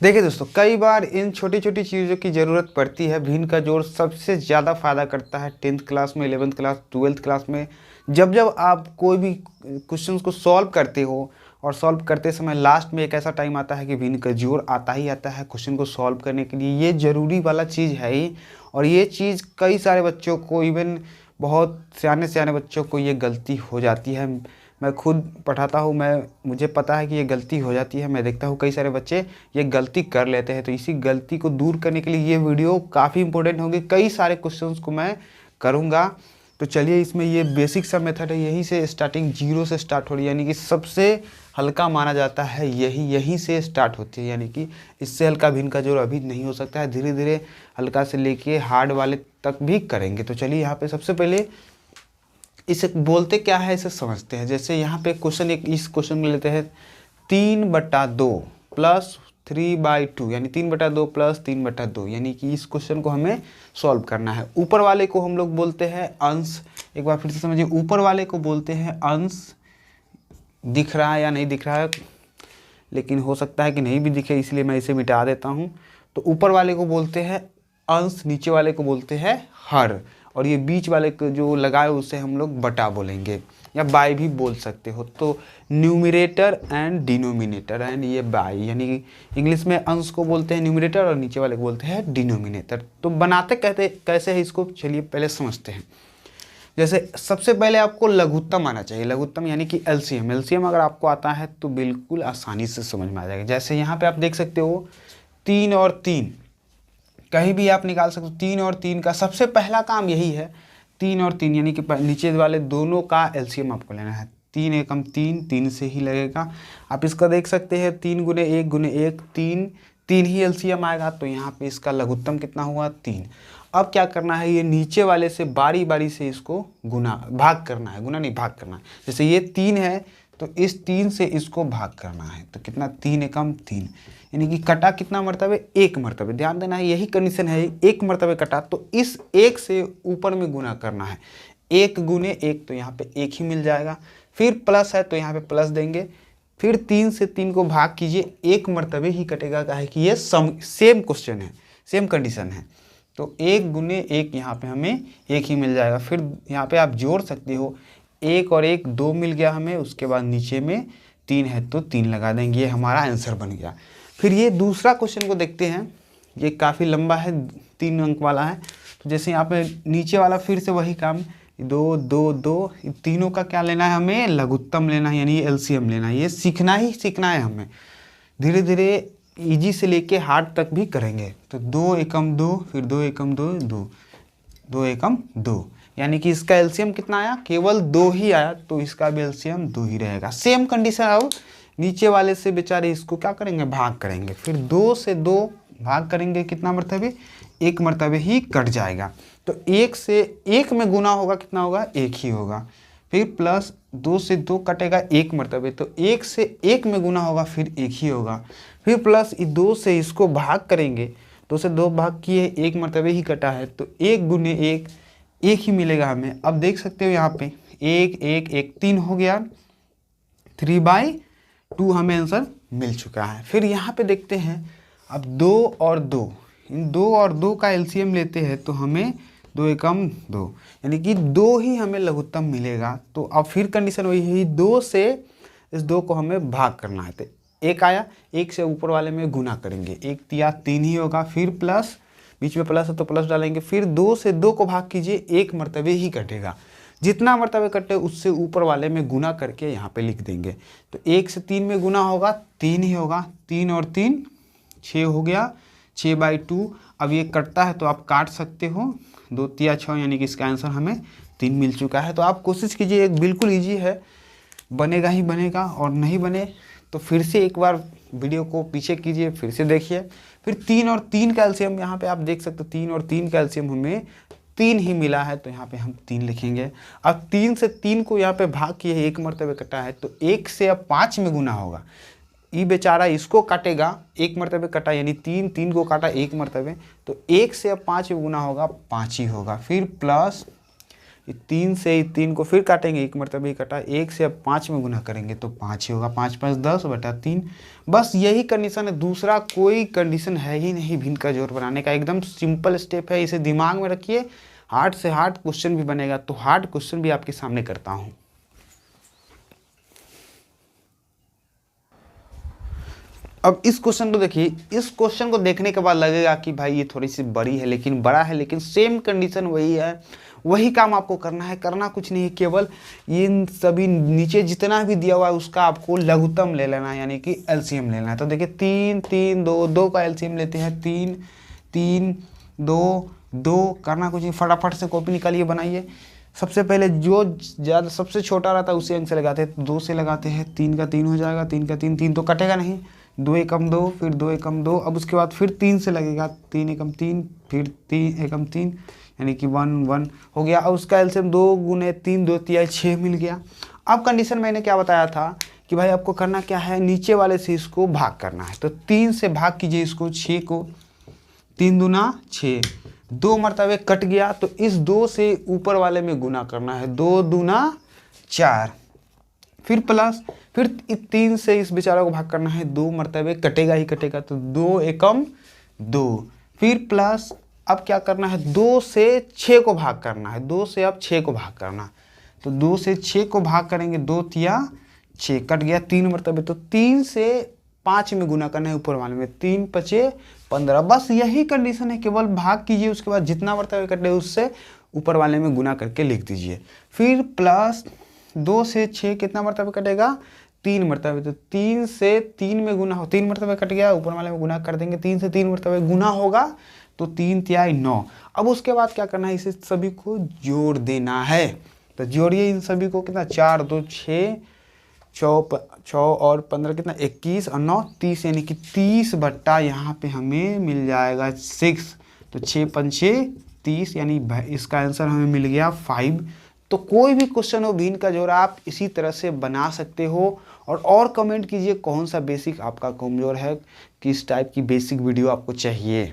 देखिए दोस्तों, कई बार इन छोटी छोटी चीज़ों की ज़रूरत पड़ती है। भिन्न का जोड़ सबसे ज़्यादा फ़ायदा करता है 10th क्लास में, 11th क्लास, 12th क्लास में। जब जब आप कोई भी क्वेश्चंस को सॉल्व करते हो और सॉल्व करते समय लास्ट में एक ऐसा टाइम आता है कि भिन्न का जोड़ आता ही आता है क्वेश्चन को सॉल्व करने के लिए। ये ज़रूरी वाला चीज़ है ही, और ये चीज़ कई सारे बच्चों को, इवन बहुत सियाने सियाने बच्चों को ये गलती हो जाती है। मैं खुद पढ़ाता हूँ, मुझे पता है कि ये गलती हो जाती है। मैं देखता हूँ कई सारे बच्चे ये गलती कर लेते हैं। तो इसी गलती को दूर करने के लिए ये वीडियो काफ़ी इंपॉर्टेंट होगी। कई सारे क्वेश्चंस को मैं करूँगा। तो चलिए, इसमें ये बेसिक सा मेथड है, यहीं से स्टार्टिंग जीरो से स्टार्ट हो रही है, यानी कि सबसे हल्का माना जाता है यहीं से स्टार्ट होती है। यानी कि इससे हल्का भिन्न का जोड़ अभी नहीं हो सकता है। धीरे धीरे हल्का से लेके हार्ड वाले तक भी करेंगे। तो चलिए, यहाँ पे सबसे पहले इसे बोलते क्या है इसे समझते हैं। जैसे यहाँ पे क्वेश्चन, एक इस क्वेश्चन में लेते हैं 3/2 प्लस 3/2, यानी 3/2 प्लस 3/2, यानी कि इस क्वेश्चन को हमें सॉल्व करना है। ऊपर वाले को हम लोग बोलते हैं अंश। एक बार फिर से समझिए, ऊपर वाले को बोलते हैं अंश। दिख रहा है या नहीं दिख रहा है, लेकिन हो सकता है कि नहीं भी दिखे, इसलिए मैं इसे मिटा देता हूँ। तो ऊपर वाले को बोलते हैं अंश, नीचे वाले को बोलते हैं हर, और ये बीच वाले को जो लगाए उसे हम लोग बटा बोलेंगे या बाई भी बोल सकते हो। तो न्यूमरेटर एंड डिनोमिनेटर, एंड ये बाई, यानी इंग्लिश में अंश को बोलते हैं न्यूमरेटर और नीचे वाले को बोलते हैं डिनोमिनेटर। तो बनाते कहते कैसे है इसको, चलिए पहले समझते हैं। जैसे सबसे पहले आपको लघुत्तम आना चाहिए। लघुत्तम यानी कि एलसीएम। एलसीएम अगर आपको आता है तो बिल्कुल आसानी से समझ में आ जाएगा। जैसे यहाँ पे आप देख सकते हो 3 और 3 कहीं भी आप निकाल सकते हो। 3 और 3 का सबसे पहला काम यही है, 3 और 3 यानी कि नीचे वाले दोनों का एलसीएम आपको लेना है। 3 एकम 3, 3 से ही लगेगा। आप इसका देख सकते हैं 3 गुने 1 गुने 1, 3 ही एलसीएम आएगा। तो यहाँ पे इसका लघुत्तम कितना हुआ, 3। अब क्या करना है, ये नीचे वाले से बारी बारी से इसको भाग करना है। गुना नहीं, भाग करना है। जैसे ये 3 है तो इस 3 से इसको भाग करना है। तो कितना, 3 एकम 3, यानी कि कटा कितना मरतबे, 1 मरतबे। ध्यान देना है, यही कंडीशन है, 1 मरतबे कटा। तो इस 1 से ऊपर में गुना करना है। 1 गुने 1, तो यहाँ पे 1 ही मिल जाएगा। फिर प्लस है तो यहाँ पे प्लस देंगे। फिर 3 से 3 को भाग कीजिए, 1 मरतबे ही कटेगा। क्या है कि ये सेम क्वेश्चन है, सेम कंडीशन है। तो 1 गुने 1 यहाँ पे हमें 1 ही मिल जाएगा। फिर यहाँ पे आप जोड़ सकते हो, 1 और 1 2 मिल गया हमें। उसके बाद नीचे में 3 है तो 3 लगा देंगे, ये हमारा आंसर बन गया। फिर ये दूसरा क्वेश्चन को देखते हैं। ये काफ़ी लंबा है, 3 अंक वाला है। तो जैसे यहाँ पे नीचे वाला फिर से वही काम, 2 2 2, तीनों का क्या लेना है हमें, लघुत्तम लेना है, यानी एलसीएम लेना है। ये सीखना ही सीखना है हमें। धीरे धीरे इजी से लेके हार्ड तक भी करेंगे। तो 2 एकम 2, फिर 2 एकम 2, 2 2 एकम 2, यानी कि इसका एलसीएम कितना आया, केवल 2 ही आया। तो इसका भी एलसीएम 2 ही रहेगा। Same condition. अब नीचे वाले से बेचारे इसको क्या करेंगे, भाग करेंगे। फिर 2 से 2 भाग करेंगे, कितना मरतबे, 1 मरतबे ही कट जाएगा। तो 1 से 1 में गुना होगा, कितना होगा, 1 ही होगा। फिर प्लस 2 से 2 कटेगा 1 मरतबे, तो 1 से 1 में गुना होगा, फिर 1 ही होगा। फिर प्लस 2 से इसको भाग करेंगे, 2 से 2 भाग किए, 1 मरतबे ही कटा है। तो 1 गुने 1, 1 ही मिलेगा हमें। अब देख सकते हो यहाँ पे 1 1 1, 3 हो गया, 3/2 हमें आंसर मिल चुका है। फिर यहाँ पे देखते हैं, अब 2 और 2, इन 2 और 2 का एलसीएम लेते हैं तो हमें 2 एकम 2, यानी कि 2 ही हमें लघुत्तम मिलेगा। तो अब फिर कंडीशन वही है, 2 से इस 2 को हमें भाग करना है। तो 1 आया, 1 से ऊपर वाले में गुना करेंगे, 1 तिया 3 ही होगा। फिर प्लस, बीच में प्लस है तो प्लस डालेंगे। फिर 2 से 2 को भाग कीजिए, 1 मरतबे ही कटेगा। जितना मरतबे कटे उससे ऊपर वाले में गुना करके यहाँ पे लिख देंगे। तो 1 से 3 में गुना होगा, 3 ही होगा। 3 और 3 6 हो गया, 6/2। अब ये कटता है तो आप काट सकते हो, 2 तिया 6, यानी कि इसका आंसर हमें 3 मिल चुका है। तो आप कोशिश कीजिए, एक बिल्कुल ईजी है, बनेगा ही बनेगा। और नहीं बने तो फिर से एक बार वीडियो को पीछे कीजिए, फिर से देखिए। फिर 3 और 3 का एलसीएम यहाँ पे आप देख सकते हो, 3 और 3 का एलसीएम हमें 3 ही मिला है। तो यहाँ पे हम 3 लिखेंगे। अब 3 से 3 को यहाँ पे भाग किए, 1 मरतबे कटा है, तो 1 से अब 5 में गुना होगा। ये बेचारा इसको काटेगा, 1 मरतबे कटा, यानी 3 को काटा 1 मरतबे, तो 1 से अब 5 में गुना होगा, 5 ही होगा। फिर प्लस 3 से 3 को फिर काटेंगे, एक मरतबा ही कटा, 1 से अब 5 में गुना करेंगे तो 5 ही होगा, 5 5 10 बटा 3। बस यही कंडीशन है, दूसरा कोई कंडीशन है ही नहीं भिन्न का जोड़ बनाने का। एकदम सिंपल स्टेप है, इसे दिमाग में रखिए। हार्ड से हार्ड क्वेश्चन भी बनेगा, तो हार्ड क्वेश्चन भी आपके सामने करता हूँ। अब इस क्वेश्चन को देखिए, इस क्वेश्चन को देखने के बाद लगेगा कि भाई ये थोड़ी सी बड़ी है, लेकिन बड़ा है, लेकिन सेम कंडीशन वही है, वही काम आपको करना है। करना कुछ नहीं है, केवल इन सभी नीचे जितना भी दिया हुआ है उसका आपको लघुत्तम ले लेना है, यानी कि एलसीएम लेना है। तो देखिए 3 3 2 2 का एलसीएम लेते हैं, 3 3 2 2। करना कुछ नहीं, फटाफट से कॉपी निकालिए, बनाइए। सबसे पहले जो ज़्यादा सबसे छोटा रहता है उसे अंक से लगाते हैं, 2 से लगाते हैं, 3 का 3 हो जाएगा, 3 का 3, 3 तो कटेगा नहीं, 2 एकम 2, फिर 2 एकम 2। अब उसके बाद फिर 3 से लगेगा, 3 एकम 3, फिर 3 एकम 3, यानी कि 1 1 हो गया। अब उसका एलसीएम 2 गुने 3 2 तिहाई 6 मिल गया। अब कंडीशन मैंने क्या बताया था कि भाई आपको करना क्या है, नीचे वाले से इसको भाग करना है। तो 3 से भाग कीजिए इसको, 6 को, 3 दूना 6, 2 मरतबे कट गया, तो इस 2 से ऊपर वाले में गुना करना है, 2 दूना 4, फिर प्लस, फिर 3 से इस बेचारा को भाग करना है, 2 मरतबे कटेगा ही कटेगा, तो 2 एकम 2, फिर प्लस। अब क्या करना है, 2 से 6 को भाग करना है, 2 से अब 6 को भाग करना, तो 2 से 6 को भाग करेंगे, 2 तिया 6, कट गया 3 मरतबे, तो 3 से 5 में गुना करना है ऊपर वाले में, 3 5 15। बस यही कंडीशन है, केवल भाग कीजिए, उसके बाद जितना मरतबे कटे उससे ऊपर वाले में गुना करके लिख दीजिए। फिर प्लस 2 से 6 कितना मरतबे कटेगा, 3 मरतबे, तो 3 से 3 में गुना हो, 3 मरतबे कट गया, ऊपर वाले में गुना कर देंगे, 3 से 3 मरतबे गुना होगा तो 3 तिहाई 9। अब उसके बाद क्या करना है, इसे सभी को जोड़ देना है। तो जोड़िए इन सभी को, कितना, 4 2 6, 6 और 15 कितना, 21 और 9 30, यानी कि 30 बट्टा यहाँ पे हमें मिल जाएगा 6। तो 6 5 30, यानी इसका आंसर हमें मिल गया 5। तो कोई भी क्वेश्चन हो भिन्न का जोड़ आप इसी तरह से बना सकते हो। और कमेंट कीजिए कौन सा बेसिक आपका कमज़ोर है, किस टाइप की बेसिक वीडियो आपको चाहिए।